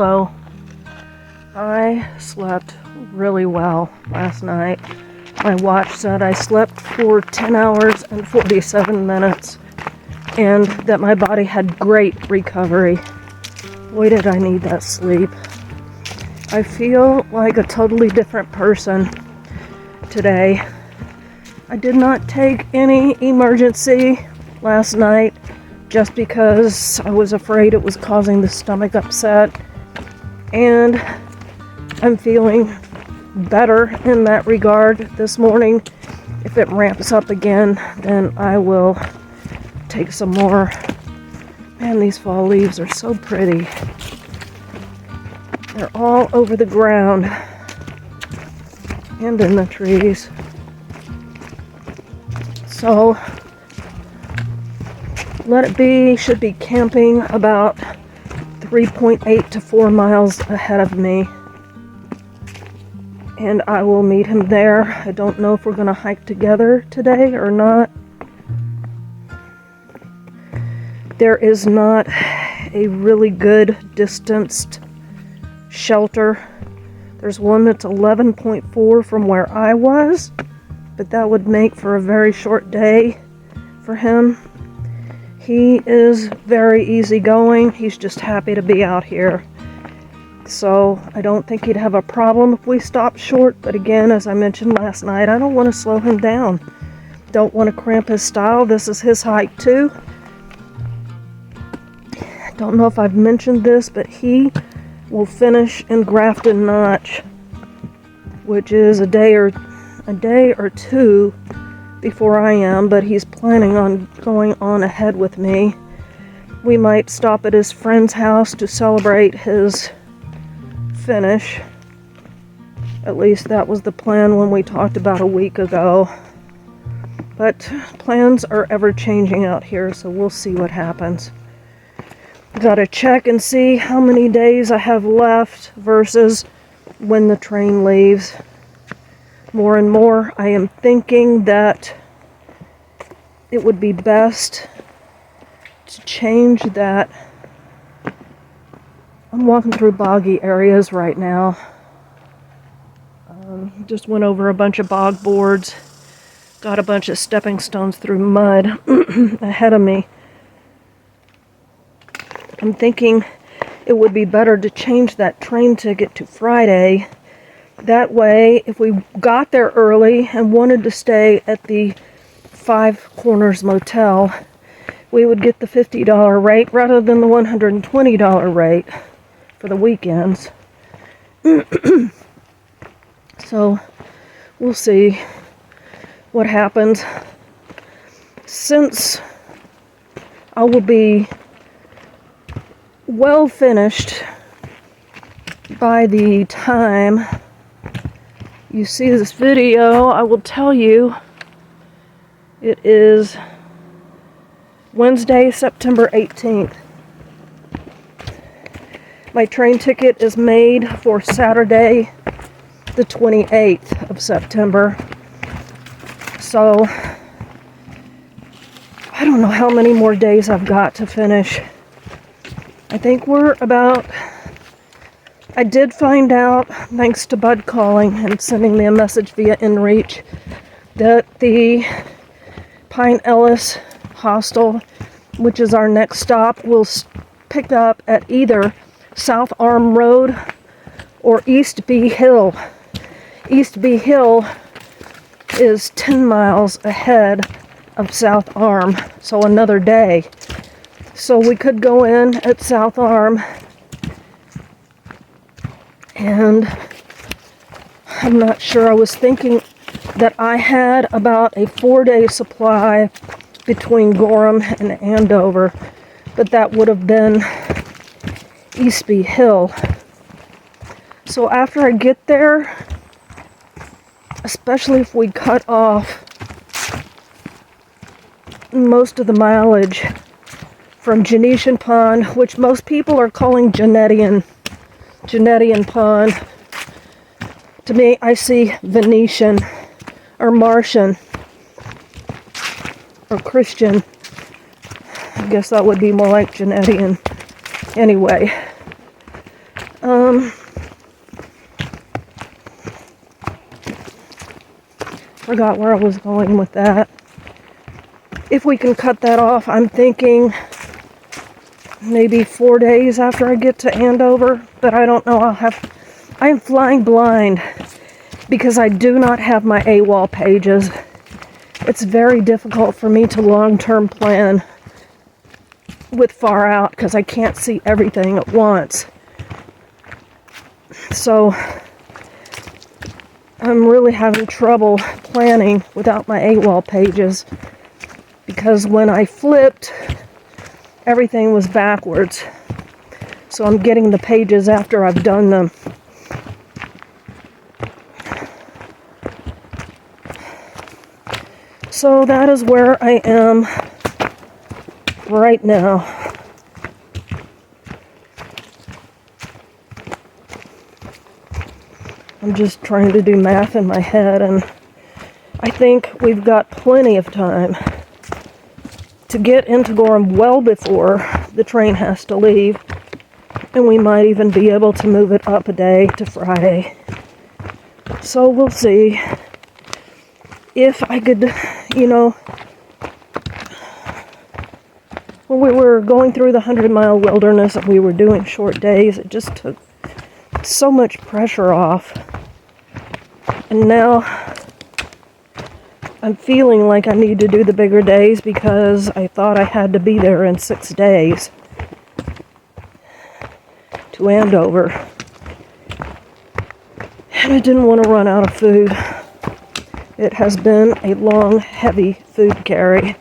Hello. I slept really well last night. My watch said I slept for 10 hours and 47 minutes and that my body had great recovery. Boy, did I need that sleep. I feel like a totally different person today. I did not take any emergency last night just because I was afraid it was causing the stomach upset, and I'm feeling better in that regard this morning. If it ramps up again, then I will take some more. Man, these fall leaves are so pretty. They're all over the ground and in the trees. So, Let It Be should be camping about 3.8 to 4 miles ahead of me. And I will meet him there. I don't know if we're going to hike together today or not. There is not a really good distanced shelter. There's one that's 11.4 from where I was, but that would make for a very short day for him. He is very easygoing. He's just happy to be out here. So I don't think he'd have a problem if we stopped short. But again, as I mentioned last night, I don't want to slow him down. Don't want to cramp his style. This is his hike too. I don't know if I've mentioned this, but he will finish in Grafton Notch, which is a day or two before I am, but he's planning on going on ahead with me. We might stop at his friend's house to celebrate his finish. At least that was the plan when we talked about a week ago. But plans are ever changing out here, so we'll see what happens. Gotta check and see how many days I have left versus when the train leaves. More and more, I am thinking that it would be best to change that. I'm walking through boggy areas right now. Just went over a bunch of bog boards. Got a bunch of stepping stones through mud ahead of me. I'm thinking it would be better to change that train ticket to Friday. That way, if we got there early and wanted to stay at the Five Corners Motel, we would get the $50 rate rather than the $120 rate for the weekends. So, we'll see what happens. Since I will be well finished by the time you see this video, I will tell you it is Wednesday, September 18th. My train ticket is made for Saturday, the 28th of September. So, I don't know how many more days I've got to finish. I think we're about... I did find out, thanks to Bud calling and sending me a message via InReach, that the Pine Ellis Hostel, which is our next stop, will pick up at either South Arm Road or East Bee Hill. East Bee Hill is 10 miles ahead of South Arm, so another day. So we could go in at South Arm, and I'm not sure. I was thinking that I had about a 4-day supply between Gorham and Andover, but that would have been Eastby Hill. So after I get there, especially if we cut off most of the mileage from Genetian Pond, which most people are calling Genetian Pond. To me, I see Venetian or Martian or Christian. I guess that would be more like Genetian. Anyway, forgot where I was going with that. If we can cut that off, I'm thinking maybe 4 days after I get to Andover, but I don't know. I am flying blind because I do not have my AWOL pages. It's very difficult for me to long-term plan with far out because I can't see everything at once. So I'm really having trouble planning without my AWOL pages because when I flipped, everything was backwards. So I'm getting the pages after I've done them. So that is where I am right now. I'm just trying to do math in my head, and I think we've got plenty of time to get into Gorham well before the train has to leave, and we might even be able to move it up a day to Friday. So we'll see. If I could, when we were going through the 100-mile wilderness and we were doing short days, it just took so much pressure off. And now I'm feeling like I need to do the bigger days because I thought I had to be there in 6 days to Andover. And I didn't want to run out of food. It has been a long, heavy food carry.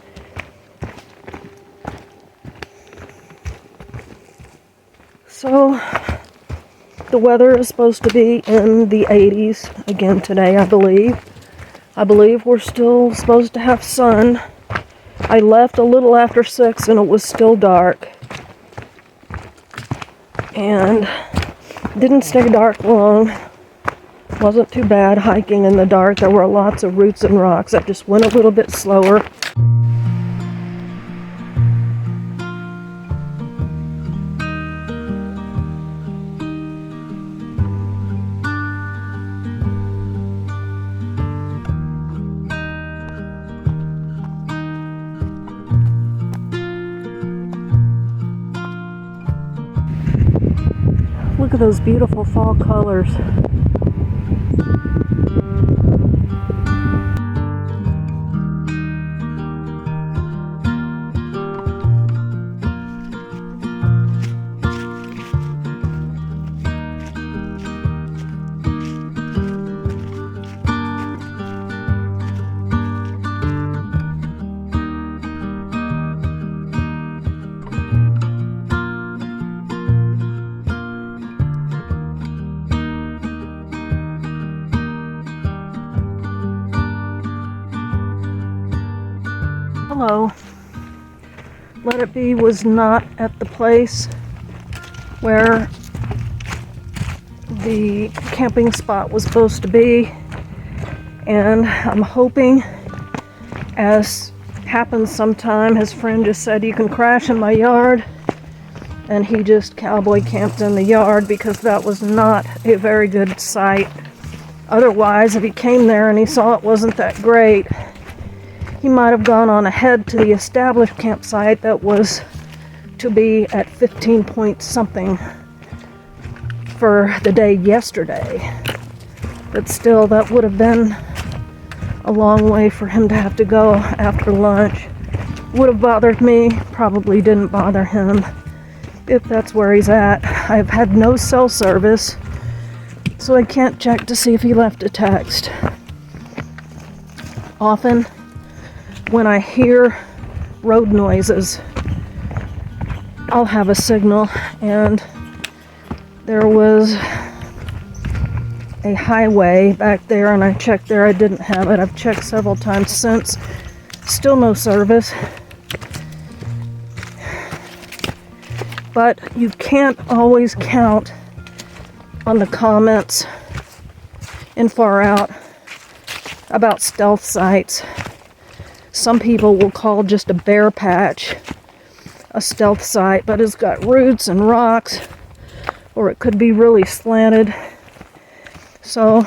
So, the weather is supposed to be in the 80s again today, I believe. I believe we're still supposed to have sun. I left a little after 6 and it was still dark. And didn't stay dark long. Wasn't too bad hiking in the dark. There were lots of roots and rocks. I just went a little bit slower. Look at those beautiful fall colors. Hello. Let It Be was not at the place where the camping spot was supposed to be, and I'm hoping, as happens sometime, his friend just said you can crash in my yard, and he just cowboy camped in the yard because that was not a very good site. Otherwise, if he came there and he saw it wasn't that great, he might have gone on ahead to the established campsite that was to be at 15 point something for the day yesterday. But still, that would have been a long way for him to have to go after lunch. Would have bothered me, probably didn't bother him, if that's where he's at. I've had no cell service, so I can't check to see if he left a text. Often, when I hear road noises, I'll have a signal, and there was a highway back there, and I checked there. I didn't have it. I've checked several times since. Still no service. But you can't always count on the comments in Far Out about stealth sites. Some people will call just a bare patch a stealth site, but it's got roots and rocks, or it could be really slanted. So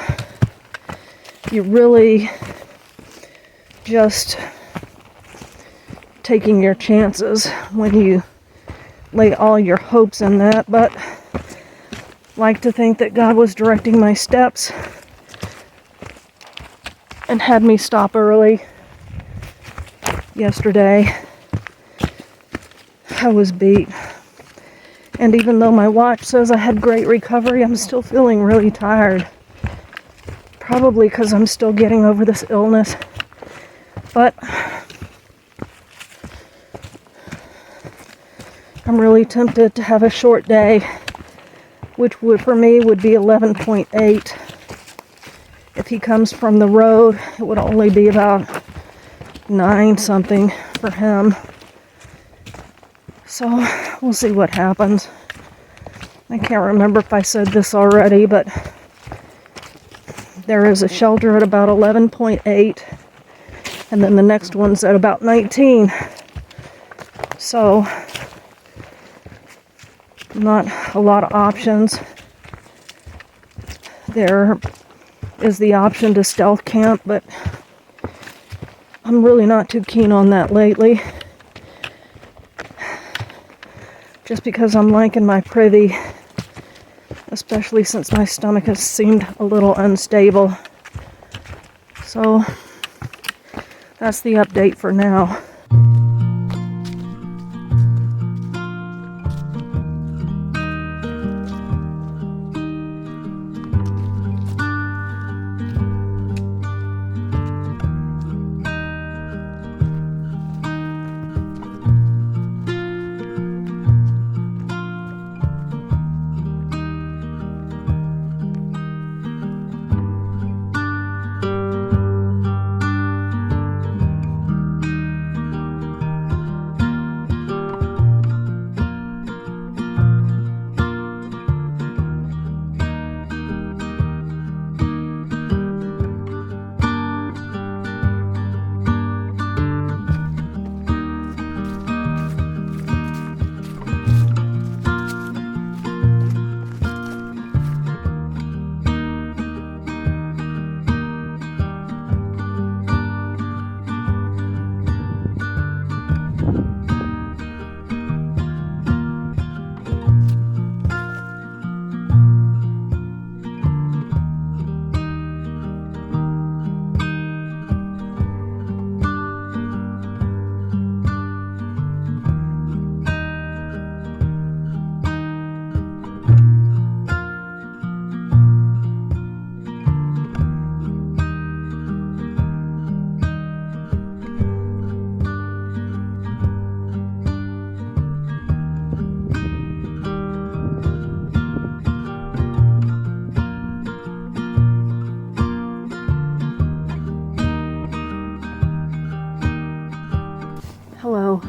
you really just taking your chances when you lay all your hopes in that, but like to think that God was directing my steps and had me stop early yesterday. I was beat. And even though my watch says I had great recovery, I'm still feeling really tired. Probably because I'm still getting over this illness. But I'm really tempted to have a short day, which would, for me, would be 11.8. If he comes from the road, it would only be about 9 something for him. So we'll see what happens. I can't remember if I said this already, but there is a shelter at about 11.8, and then the next one's at about 19. So not a lot of options. There is the option to stealth camp, but I'm really not too keen on that lately. Just because I'm liking my privy, especially since my stomach has seemed a little unstable. So that's the update for now. Hello,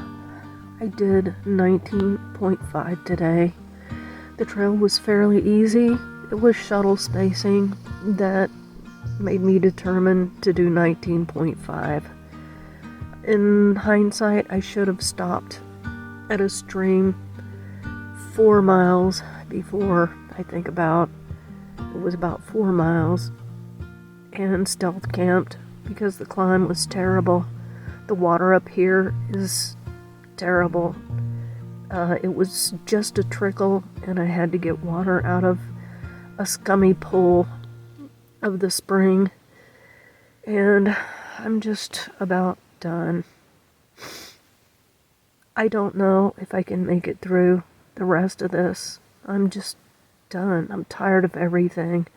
I did 19.5 today. The trail was fairly easy. It was shuttle spacing that made me determined to do 19.5. In hindsight, I should have stopped at a stream 4 miles before, I think it was about 4 miles, and stealth camped because the climb was terrible. The water up here is terrible. It was just a trickle, and I had to get water out of a scummy pool of the spring, and I'm just about done. I don't know if I can make it through the rest of this. I'm just done. I'm tired of everything.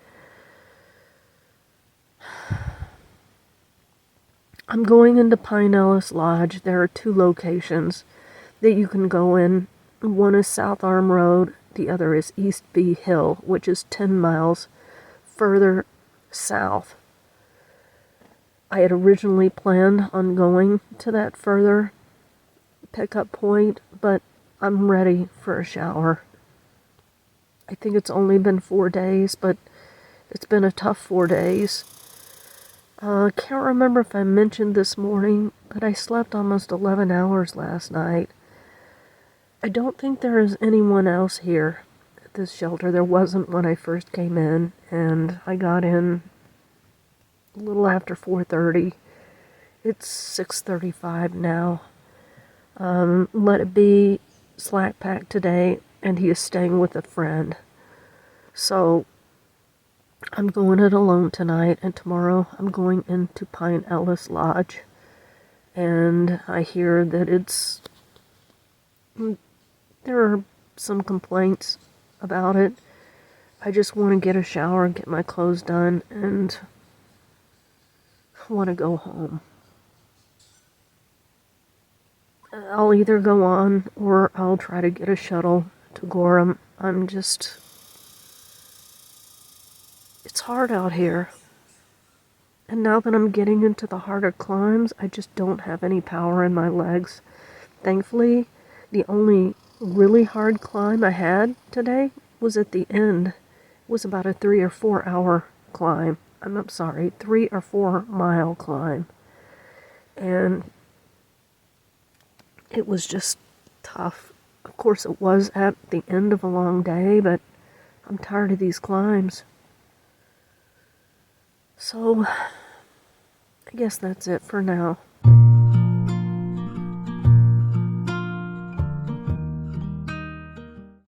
I'm going into Pinellas Lodge. There are 2 locations that you can go in. One is South Arm Road. The other is East Bee Hill, which is 10 miles further south. I had originally planned on going to that further pickup point, but I'm ready for a shower. I think it's only been 4 days, but it's been a tough 4 days. Can't remember if I mentioned this morning, but I slept almost 11 hours last night. I don't think there is anyone else here at this shelter. There wasn't when I first came in, and I got in a little after 4:30. It's 6:35 now. Let it be slack pack today, and he is staying with a friend. So I'm going it alone tonight, and tomorrow I'm going into Pine Ellis Lodge. And I hear that there are some complaints about it. I just want to get a shower and get my clothes done, and I want to go home. I'll either go on or I'll try to get a shuttle to Gorham. It's hard out here. And now that I'm getting into the harder climbs, I just don't have any power in my legs. Thankfully, the only really hard climb I had today was at the end. It was about a 3 or 4 hour climb. I'm sorry, 3 or 4 mile climb. And it was just tough. Of course, it was at the end of a long day, but I'm tired of these climbs. So, I guess that's it for now.